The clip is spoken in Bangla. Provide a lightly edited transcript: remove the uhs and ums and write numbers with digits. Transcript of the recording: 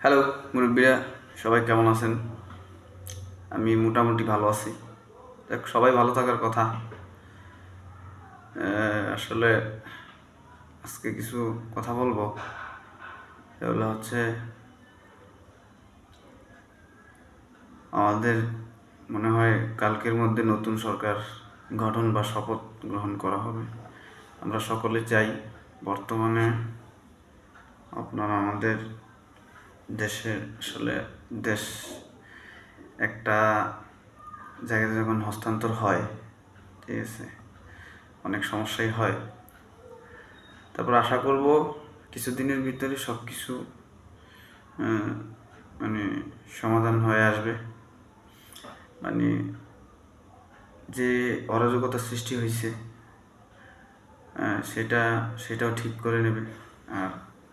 হ্যালো মুরব্বীরা, সবাই কেমন আছেন? আমি মোটামুটি ভালো আছি। দেখ, সবাই ভালো থাকার কথা। আসলে আজকে কিছু কথা বলবো। এগুলো হচ্ছে আমাদের মনে হয় কালকের মধ্যে নতুন সরকার গঠন বা শপথ গ্রহণ করা হবে। আমরা সকলে চাই বর্তমানে আমাদের দেশে আসলে দেশ একটা জায়গাতে যখন হস্তান্তর হয়, ঠিক আছে, অনেক সমস্যাই হয়। তারপর আশা করব কিছুদিনের ভিতরে সব কিছু মানে সমাধান হয়ে আসবে। মানে যে অরাজকতা সৃষ্টি হয়েছে সেটাও ঠিক করে নেবে। আর